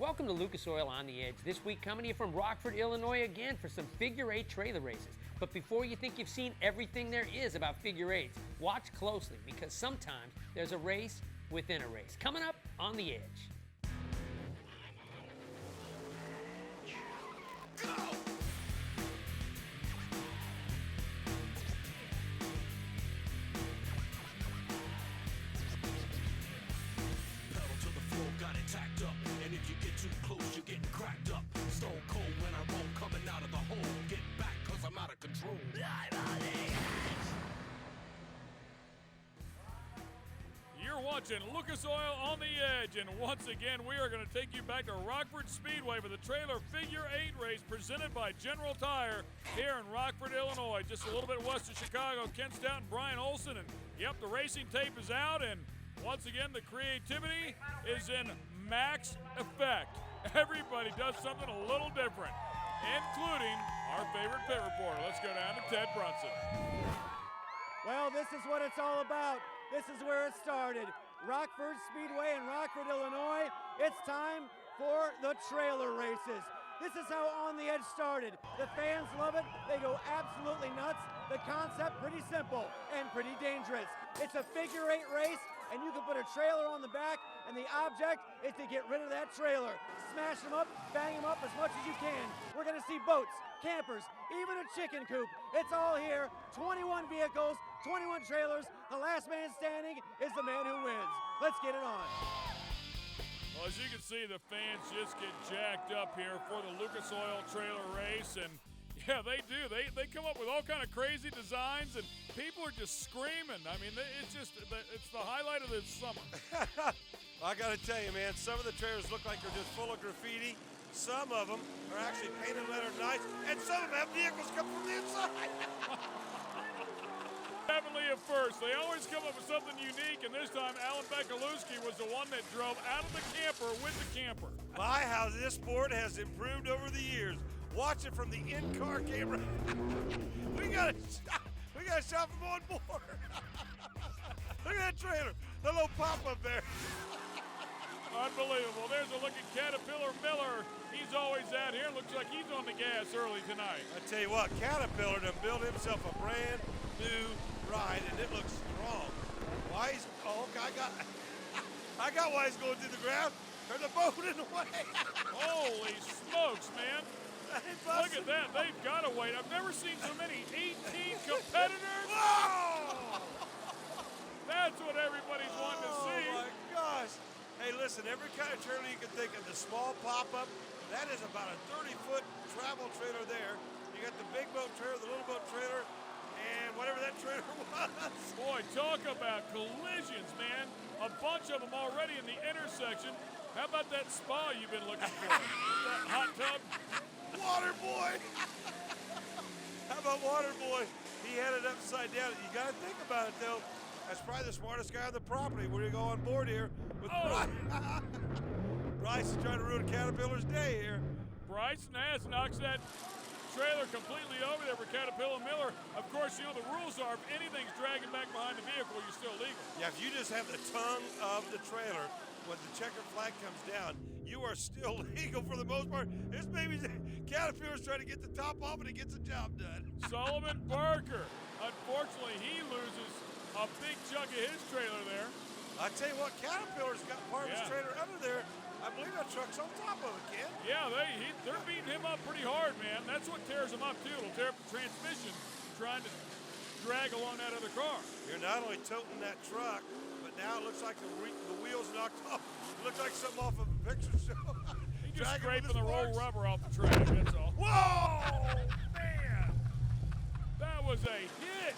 Welcome to Lucas Oil on the Edge. This week coming to you from Rockford, Illinois again for some figure eight trailer races. But before you think you've seen everything there is about figure eights, watch closely because sometimes there's a race within a race. Coming up on the Edge. Got it tacked up, and if you get too close, you're getting cracked up. Stone cold when I roll, coming out of the hole. Get back, cause I'm out of control. I'm on the edge. You're watching Lucas Oil on the Edge, and once again, we are going to take you back to Rockford Speedway for the trailer figure eight race presented by General Tire here in Rockford, Illinois, just a little bit west of Chicago. Ken Stout and Brian Olson, and yep, the racing tape is out, and once again, the creativity is in max effect. Everybody does something a little different, including our favorite pit reporter. Let's go down to Ted Brunson. Well, this is what it's all about. This is where it started. Rockford Speedway in Rockford, Illinois. It's time for the trailer races. This is how On the Edge started. The fans love it. They go absolutely nuts. The concept pretty simple and pretty dangerous. It's a figure eight race, and you can put a trailer on the back, and the object is to get rid of that trailer. Smash them up, bang them up as much as you can. We're gonna see boats, campers, even a chicken coop. It's all here. 21 vehicles, 21 trailers. The last man standing is the man who wins. Let's get it on. Well, as you can see, the fans just get jacked up here for the Lucas Oil trailer race, and yeah, they do. They come up with all kind of crazy designs, and people are just screaming. I mean, it's the highlight of the summer. I got to tell you, man, some of the trailers look like they're just full of graffiti. Some of them are actually painted lettered nice, and some of them have vehicles come from the inside. Definitely a first. They always come up with something unique, and this time Alan Bekalewski was the one that drove out of the camper with the camper. My, how this sport has improved over the years. Watch it from the in-car camera. we got a shot from on board. Look at that trailer, the little pop-up there. Unbelievable. There's a look at Caterpillar Miller. He's always out here. Looks like he's on the gas early tonight. I tell you what, Caterpillar done built himself a brand new ride, and it looks strong. Why he's, oh, okay, I got why he's going through the ground. Turn the boat in the way. Holy smokes, man. Look at that. They've got to wait. I've never seen so many 18 competitors. Whoa! That's what everybody's wanting to see. Oh, my gosh. Hey, listen, every kind of trailer you can think of, the small pop-up, that is about a 30-foot travel trailer there. You got the big boat trailer, the little boat trailer, and whatever that trailer was. Boy, talk about collisions, man. A bunch of them already in the intersection. How about that spa you've been looking for? That hot tub? Water boy. How about Water Boy? He had it upside down. You got to think about it, though. That's probably the smartest guy on the property. We're going to go on board here with Bryce. Bryce is trying to ruin Caterpillar's day here. Bryce Nass knocks that trailer completely over there for Caterpillar Miller. Of course, you know the rules are if anything's dragging back behind the vehicle, you're still legal. Yeah, if you just have the tongue of the trailer when the checkered flag comes down, you are still legal for the most part. This baby's Caterpillar's trying to get the top off and it gets the job done. Solomon Barker. Unfortunately, he loses a big chunk of his trailer there. I tell you what, Caterpillar's got part of his trailer under there. I believe that truck's on top of it, Ken. Yeah, they're beating him up pretty hard, man. That's what tears him up, too. It'll tear up the transmission trying to drag along that other car. You're not only toting that truck, but now it looks like the wheels knocked off. It looks like something off of a picture show. He's just scraping the roll rubber off the track, that's all. Whoa, man! That was a hit.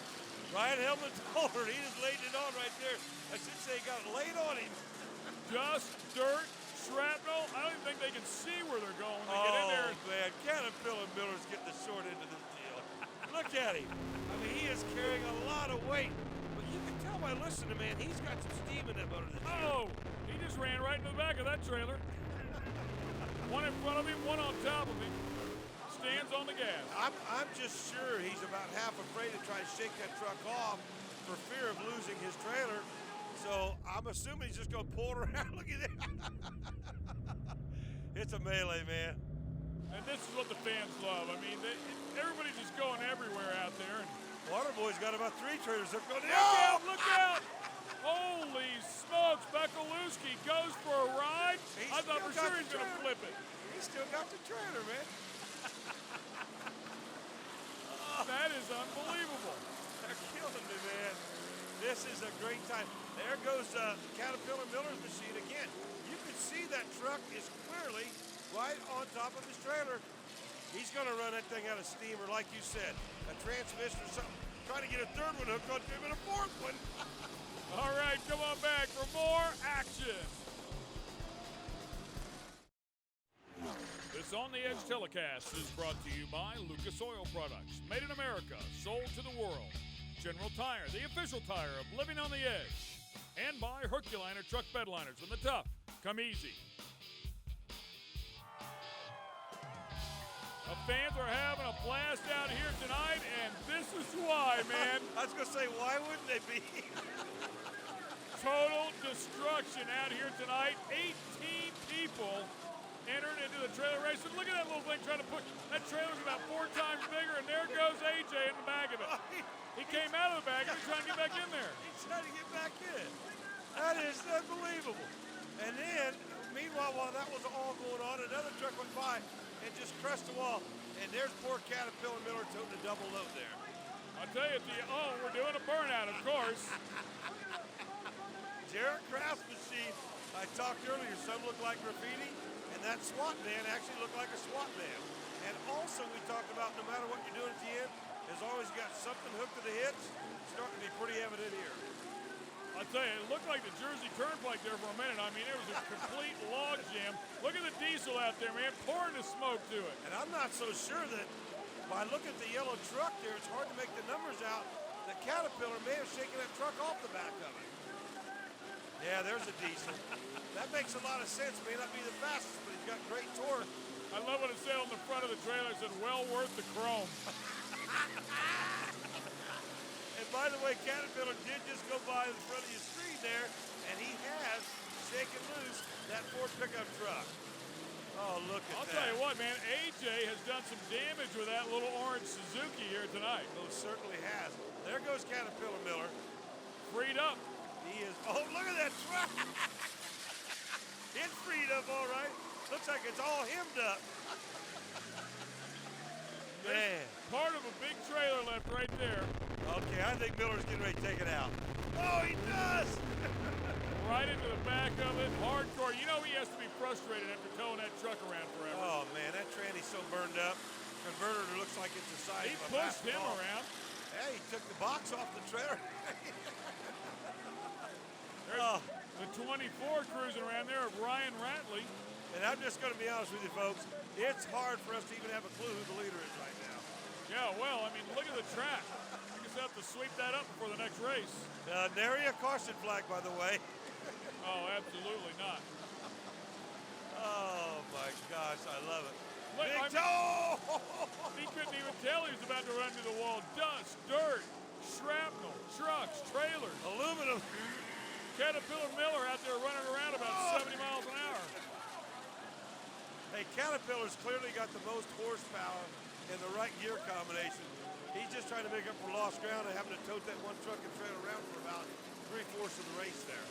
Ryan Hellman told her, he just laid it on right there. I should say he got it laid on him. Just dirt, shrapnel. I don't even think they can see where they're going. They get in there. Oh, man, Caterpillar Miller's getting the short end of this deal. Look at him. I mean, he is carrying a lot of weight. But you can tell by listening to man, he's got some steam in that motor. Oh, he just ran right into the back of that trailer. One in front of him, one on top of him. Stands on the gas. I'm just sure he's about half afraid to try to shake that truck off for fear of losing his trailer. So I'm assuming he's just going to pull it around. Look at that. It's a melee, man. And this is what the fans love. I mean, everybody's just going everywhere out there. And Waterboy's got about 3 trailers. They're going, look out, look out! Holy smokes, Bekaluski goes for a ride. I thought for sure he's going to flip it. He's still got the trailer, man. That is unbelievable. They're killing me, man. This is a great time. There goes Caterpillar Miller's machine again. You can see that truck is clearly right on top of his trailer. He's going to run that thing out of steam, or like you said, a transmission or something. Trying to get a 3rd one hooked onto him and a 4th one. All right, come on back for more action. This On the Edge telecast is brought to you by Lucas Oil Products, made in America, sold to the world. General Tire, the official tire of living on the edge. And by Herculiner truck bedliners. When the tough come easy. The fans are having a blast out here tonight, and this is why, man. I was going to say, why wouldn't they be? Total destruction out here tonight. 18 people entered into the trailer race. And look at that little thing trying to push. That trailer's about 4 times bigger, and there goes AJ in the back of it. He came out of the bag and he's trying to get back in there. He's trying to get back in. That is unbelievable. And then, meanwhile, while that was all going on, another truck went by and just crushed the wall. And there's poor Caterpillar Miller toting a double load there. I'll tell you, we're doing a burnout, of course. Jared Kraft's machine, I talked earlier, some look like graffiti, and that SWAT van actually looked like a SWAT van. And also we talked about no matter what you're doing at the end, as long as you got something hooked to the hits, it's starting to be pretty evident here. I'll tell you, it looked like the Jersey Turnpike there for a minute. I mean, it was a complete log jam. Look at the diesel out there, man, pouring the smoke to it. And I'm not so sure that by looking at the yellow truck there, it's hard to make the numbers out. The Caterpillar may have shaken that truck off the back of it. Yeah, there's a diesel. That makes a lot of sense. May not be the fastest, but he's got great torque. I love what it said on the front of the trailer. It said, well worth the chrome. And by the way, Caterpillar did just go by in front of your screen there, and he has shaken loose that Ford pickup truck. Oh, look at that. I'll tell you what, man, AJ has done some damage with that little orange Suzuki here tonight. Oh, certainly has. There goes Caterpillar Miller. Freed up. He is, oh, look at that truck. It's freed up all right. Looks like it's all hemmed up. Man. Part of a big trailer left right there. Okay, I think Miller's getting ready to take it out. Oh, he does! Right into the back of it, hardcore. You know he has to be frustrated after towing that truck around forever. Oh, man, that tranny's so burned up. Converter looks like it's the size He of a pushed him basketball. around. Hey, he took the box off the trailer. There's the 24 cruising around there of Ryan Ratley. And I'm just going to be honest with you, folks. It's hard for us to even have a clue who the leader is right now. Yeah, well, I mean, look at the track. I guess I have to sweep that up before the next race. Nary a caution flag, by the way. Oh, absolutely not. Oh, my gosh, I love it. Look, Big toe! He couldn't even tell he was about to run to the wall. Dust, dirt, shrapnel, trucks, trailers. Aluminum. Caterpillar Miller out there running around about 70 miles an hour. Hey, Caterpillar's clearly got the most horsepower in the right gear combination. He's just trying to make up for lost ground and having to tote that one truck and trailer around for about 3/4 of the race there.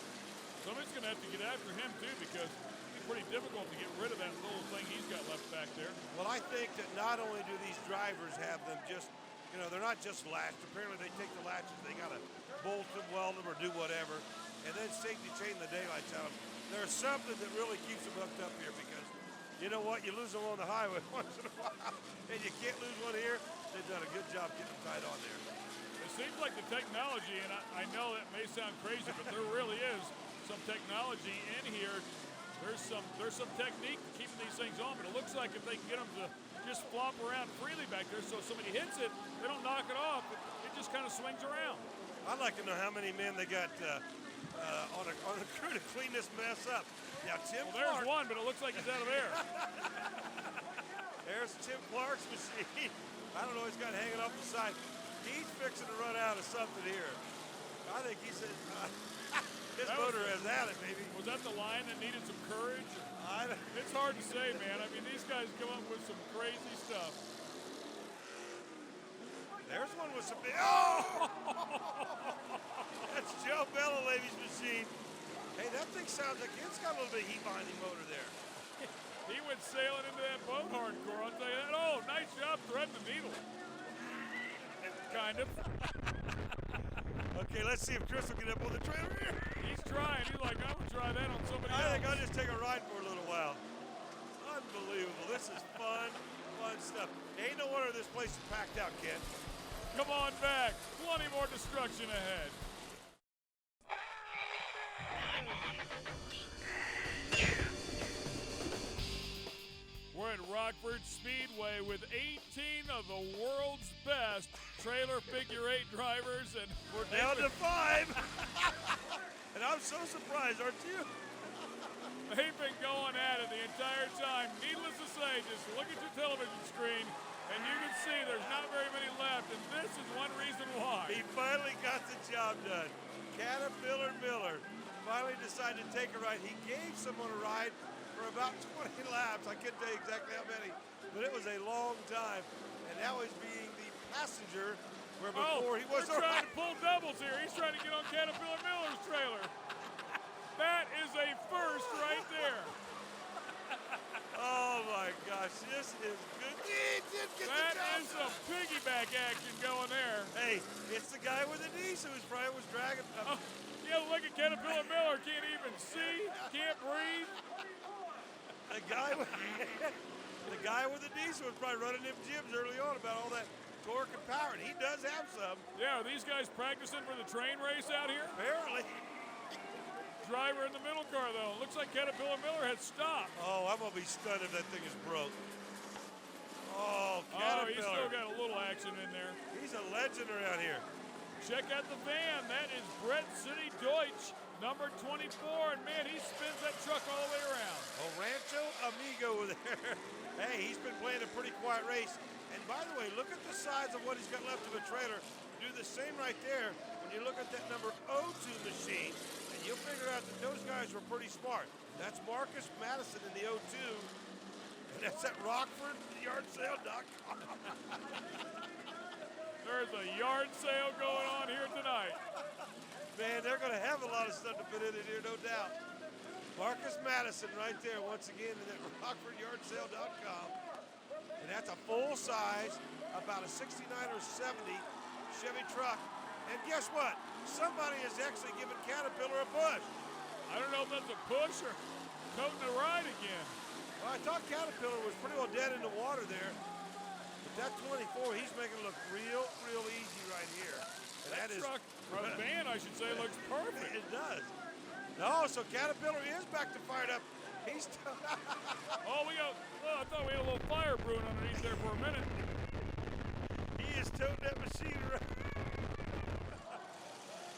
Somebody's going to have to get after him, too, because it's pretty difficult to get rid of that little thing he's got left back there. Well, I think that not only do these drivers have them just, you know, they're not just latched. Apparently they take the latches, they got to bolt them, weld them, or do whatever, and then safety chain the daylights out. There's something that really keeps them hooked up here because, you know what, you lose them on the highway once in a while, and you can't lose one here. They've done a good job getting them tied on there. It seems like the technology, and I know that may sound crazy, but there really is some technology in here. There's some technique to keeping these things on, but it looks like if they can get them to just flop around freely back there so if somebody hits it, they don't knock it off. It just kind of swings around. I'd like to know how many men they got on a crew to clean this mess up. Now, Tim Well, there's Clark. one, but it looks like he's out of air. There's Tim Clark's machine. I don't know, he's got it hanging off the side. He's fixing to run out of something here. I think he said, His motor has had it, baby. Was that the line that needed some courage? I don't- It's hard to say, man. I mean, these guys come up with some crazy stuff. There's one with some big. Oh! That's Joe Bellalavey's machine. Hey, that thing sounds like it's got a little bit of heat behind the motor there. He went sailing into that boat hardcore, I'll tell you that. Oh, nice job threading the needle. Kind of. Okay, let's see if Chris will get up on the trailer here. He's trying. He's like, I'm going to try that on somebody I else. think I'll just take a ride for a little while. Unbelievable. This is fun stuff. Ain't no wonder this place is packed out, Ken. Come on back. Plenty more destruction ahead. We're at Rockford Speedway with 18 of the world's best trailer figure eight drivers, and We're down to 5. And I'm so surprised, aren't you? they've been going at it the entire time. Needless to say, just look at your television screen, and you can see there's not very many left, and this is one reason why. He finally got the job done. Caterpillar Miller finally decided to take a ride. He gave someone a ride for about 20 laps. I couldn't tell you exactly how many, but it was a long time. And now he's being the passenger where before he was we're trying to pull doubles here. He's trying to get on Caterpillar Miller's trailer. That is a first right there. Oh my gosh, this is good. He did get That the job is done. some piggyback action going there. Hey, it's the guy with the diesel who's probably was dragging. Oh, yeah, look at Caterpillar Miller. Can't even see, can't breathe. The guy with the diesel was probably running them jibs early on about all that torque and power, and he does have some. Yeah, are these guys practicing for the train race out here? Apparently. Driver in the middle car, though. Looks like Caterpillar Miller had stopped. Oh, I'm gonna be stunned if that thing is broke. Oh, Oh, Caterpillar. he's still got a little action in there. He's a legend around here. Check out the van. That is Brett City Deutsch, number 24. And man, he spins that truck all the way around. Oh, Rancho Amigo over there. Hey, he's been playing a pretty quiet race. And by the way, look at the size of what he's got left of a trailer. Do the same right there when you look at that number 02 machine, and you'll figure out that those guys were pretty smart. That's Marcus Madison in the 02, and that's at RockfordYardSale.com. There's a yard sale going on here tonight. Man, they're going to have a lot of stuff to put in here, no doubt. Marcus Madison right there, once again, at RockfordYardSale.com. And that's a full size, about a 69 or 70 Chevy truck. And guess what? Somebody is actually giving Caterpillar a push. I don't know if that's a push or toting the ride again. Well, I thought Caterpillar was pretty well dead in the water there. But that 24, he's making it look real easy right here. And That truck, or van, I should say, looks perfect. It does. No, so Caterpillar is back to fired up. He's Oh, I thought we had a little fire brewing underneath there for a minute. He is toting that machine around.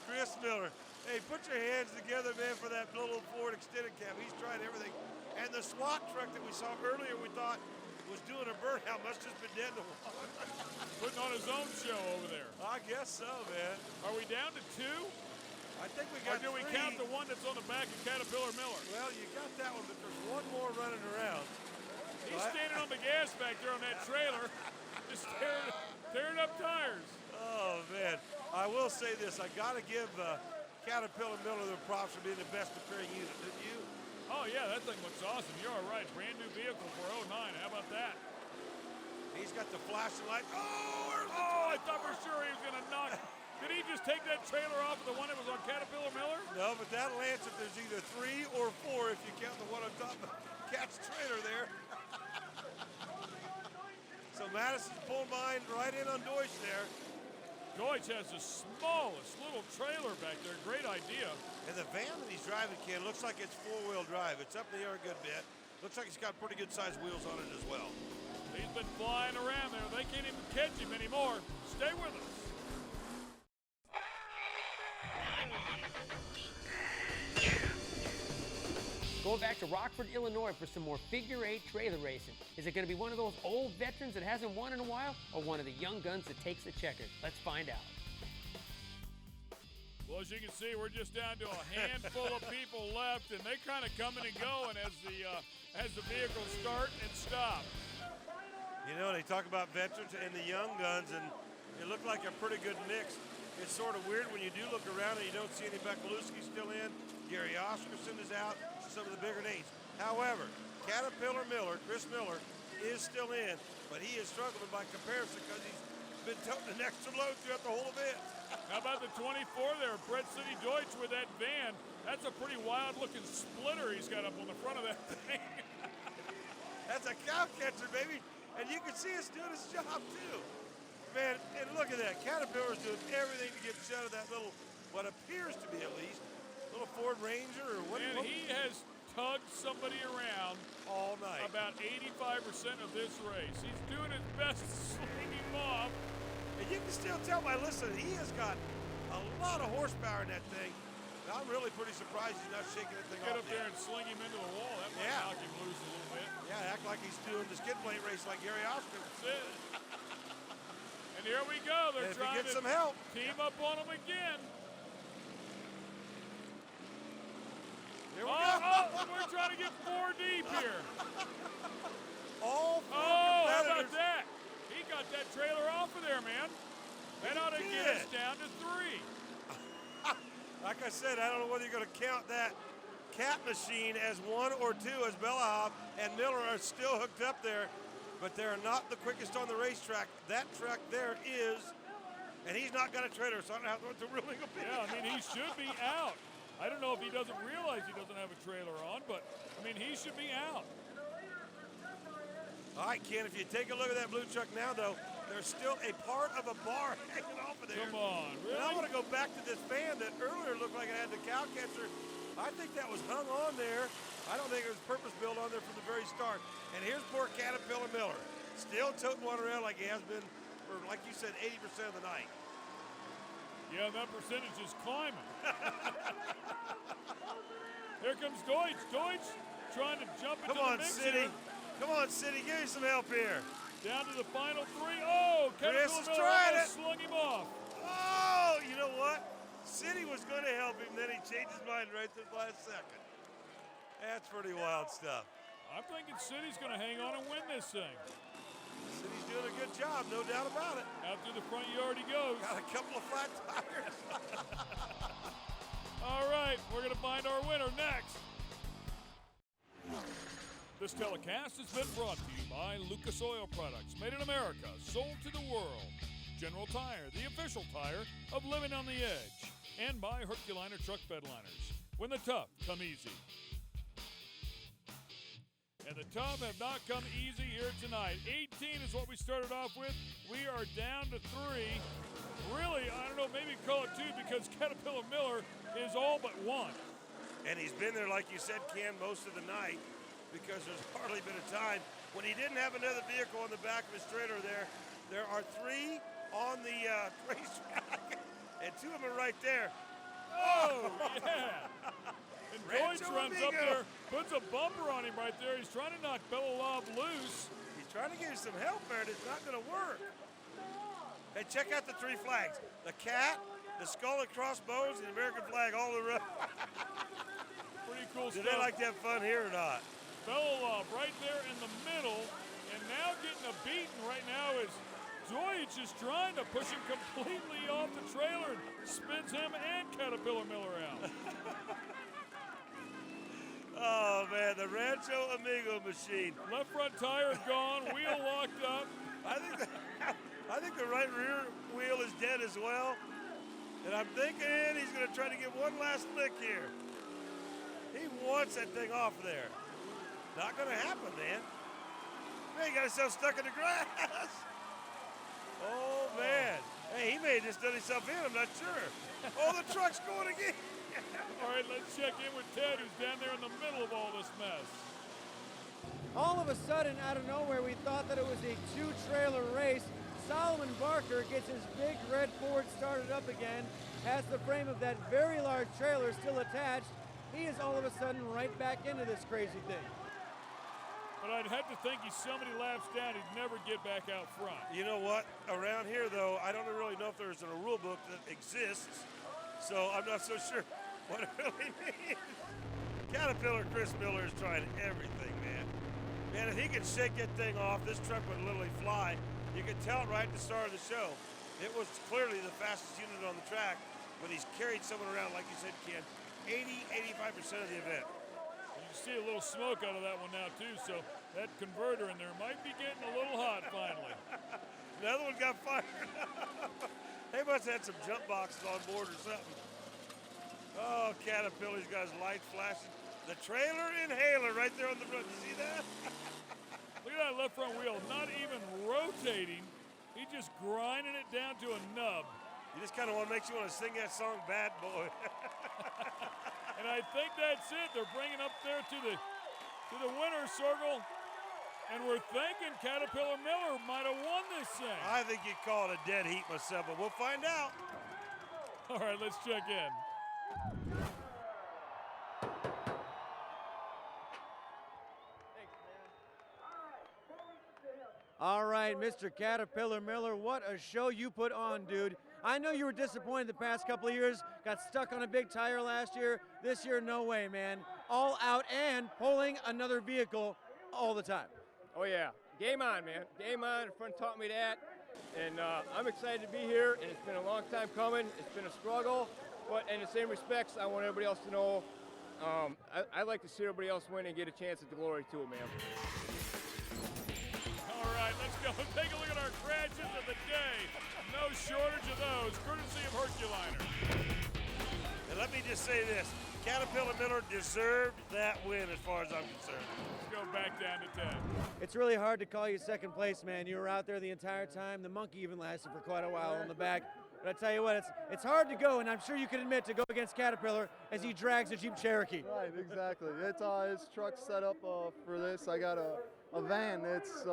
Chris Miller. Hey, put your hands together, man, for that little Ford extended cab. He's tried everything. And the SWAT truck that we saw earlier, we thought was doing a burnout, must just been dead in the water. Putting on his own show over there. I guess so, man. Are we down to 2? I think we Or got do we 3. count the one that's on the back of Caterpillar Miller? Well, you got that one, but there's one more running around. He's standing on the gas back there on that trailer, just tearing up tires. Oh, man. I will say this. I got to give Caterpillar Miller the props for being the best preparing unit, didn't you? Oh, yeah, that thing looks awesome. You're all right. Brand new vehicle for 09. How about that? He's got the flashing light. Oh, where's the I thought for sure he was going to knock. Did he just take that trailer off of the one that was on Caterpillar Miller? No, but that'll answer if there's either 3 or 4 if you count the one on top of Cat's trailer there. So Madison's pulling mine right in on Deutsch there. Deutsch has the smallest little trailer back there. Great idea. And the van that he's driving, Ken, looks like it's 4-wheel drive. It's up in the air a good bit. Looks like it's got pretty good sized wheels on it as well. He's been flying around there. They can't even catch him anymore. Stay with us. Going back to Rockford, Illinois for some more figure eight trailer racing. Is it going to be one of those old veterans that hasn't won in a while, or one of the young guns that takes the checkers? Let's find out. Well, as you can see, we're just down to a handful of people left, and they kind of coming and going as the vehicles start and stop. You know, they talk about veterans and the young guns, and it looked like a pretty good mix. It's sort of weird when you do look around and you don't see any Bekaluski still in. Gary Oscarson is out, some of the bigger names. However, Caterpillar Miller, Chris Miller, is still in, but he is struggling by comparison because he's been toting an extra load throughout the whole event. How about the 24 there, Brett City Deutsch with that van? That's a pretty wild-looking splitter he's got up on the front of that thing. That's a cow catcher, baby. And you can see it's doing its job, too. Man, and look at that. Caterpillar's doing everything to get shut of that little, what appears to be at least, little Ford Ranger or what. And he has tugged somebody around all night. About 85% of this race. He's doing his best to swing him off. And you can still tell by listening, he has got a lot of horsepower in that thing. I'm really pretty surprised he's not shaking that thing Get off. up there and sling him into the wall. That might knock him loose a little bit. Yeah, act like he's doing the skid plate race like Gary Oscar. That's it. And here we go. They're trying to some help. Team up on him again. There we go. We're trying to get 4 deep here. All 4 how competitors. about that? He got that trailer off of there, man. That ought to get us down to 3. Like I said, I don't know whether you're going to count that cat machine as 1 or 2 as Bellahop and Miller are still hooked up there, but they're not the quickest on the racetrack. That track there is, and he's not got a trailer, so I don't know what the ruling will be. Yeah, I mean, he should be out. I don't know if he doesn't realize he doesn't have a trailer on, but, I mean, he should be out. All right, Ken, if you take a look at that blue truck now, though, there's still a part of a bar hanging off of there. Come on, really? And I want to go back to this fan that earlier looked like it had the cow catcher. I think that was hung on there. I don't think it was purpose-built on there from the very start. And here's poor Caterpillar Miller, still toting one around like he has been for, like you said, 80% of the night. Yeah, that percentage is climbing. Here comes Deutsch. Deutsch trying to jump into the mix City. here. Come on, City, give me some help here. Down to the final 3. Oh, Chris Caterpillar is Miller trying almost it. slung him off. Oh, you know what? City was going to help him, then he changed his mind right at the last second. That's pretty wild stuff. I'm thinking City's going to hang on and win this thing. City's doing a good job, no doubt about it. Out through the front yard he goes. Got a couple of flat tires. All right, we're going to find our winner next. This telecast has been brought to you by Lucas Oil Products, made in America, sold to the world. General Tire, the official tire of living on the edge. And by Herculiner Truck Bedliners. When the tough come easy. And the tough have not come easy here tonight. 18 is what we started off with. We are down to 3. Really, I don't know, maybe call it 2 because Caterpillar Miller is all but 1. And he's been there, like you said, Ken, most of the night because there's hardly been a time when he didn't have another vehicle on the back of his trailer there. There are 3 on the racetrack, and 2 of them are right there. Oh, yeah. And Deutsch Rancho runs Amigo. up there, puts a bumper on him right there. He's trying to knock Belalov loose. He's trying to give you some help there, and it's not going to work. Hey, check out the 3 flags. The cat, the skull and crossbones, and the American flag all around. Pretty cool Do stuff. they like to have fun here or not? Belalov right there in the middle, and now getting a beating right now is Deutsch is trying to push him completely off the trailer and spins him and Caterpillar Miller out. Oh, man, the Rancho Amigo machine. Left front tire gone, wheel locked up. I think the right rear wheel is dead as well. And I'm thinking he's going to try to get one last lick here. He wants that thing off there. Not going to happen, man. Man, he got himself stuck in the grass. Oh, man. Hey, he may have just done himself in, I'm not sure. Oh, the truck's going again. All right, let's check in with Ted, who's down there in the middle of all this mess. All of a sudden, out of nowhere, we thought that it was a 2-trailer race. Solomon Barker gets his big red Ford started up again, has the frame of that very large trailer still attached. He is all of a sudden right back into this crazy thing. But I'd have to think he's so many laps down, he'd never get back out front. You know what? Around here, though, I don't really know if there's a rule book that exists So I'm not so sure what it really means. Caterpillar Chris Miller is trying everything, man. Man, if he could shake that thing off, this truck would literally fly. You could tell it right at the start of the show. It was clearly the fastest unit on the track, but he's carried someone around, like you said, Ken, 85% of the event. You see a little smoke out of that one now, too, so that converter in there might be getting a little hot finally. The other one got fired. They must have had some jump boxes on board or something. Oh, Caterpillar's got his light flashing. The trailer inhaler right there on the front. You see that? Look at that left front wheel, not even rotating. He's just grinding it down to a nub. You just kind of want to make you want to sing that song, Bad Boy. And I think that's it. They're bringing up there to the winner's circle. And we're thinking Caterpillar Miller might have won this thing. I think you'd call it a dead heat myself, but we'll find out. All right, let's check in. All right, Mr. Caterpillar Miller, what a show you put on, dude. I know you were disappointed the past couple of years, got stuck on a big tire last year. This year, no way, man. All out and pulling another vehicle all the time. Oh yeah, game on, man. Game on. Front taught me that, and I'm excited to be here. And it's been a long time coming. It's been a struggle, but in the same respects, I want everybody else to know I like to see everybody else win and get a chance at the glory too, man. All right, let's go take a look at our crashes of the day. No shortage of those, courtesy of Herculiner. And let me just say this. Caterpillar Miller deserved that win as far as I'm concerned. Let's go back down to 10. It's really hard to call you second place, man. You were out there the entire time. The monkey even lasted for quite a while on the back. But I tell you what, it's hard to go, and I'm sure you can admit, to go against Caterpillar as he drags a Jeep Cherokee. Right, exactly. It's his truck's set up for this. I got a van. It's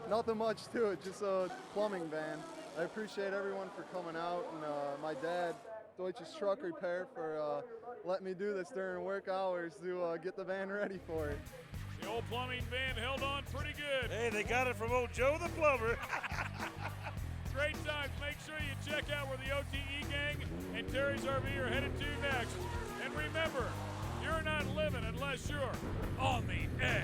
nothing much to it, just a plumbing van. I appreciate everyone for coming out, and my dad, Deutsches Truck Repair, for letting me do this during work hours to get the van ready for it. The old plumbing van held on pretty good. Hey, they got it from old Joe the plumber. Great times. Make sure you check out where the OTE gang and Terry's RV are headed to next. And remember, you're not living unless you're on the edge.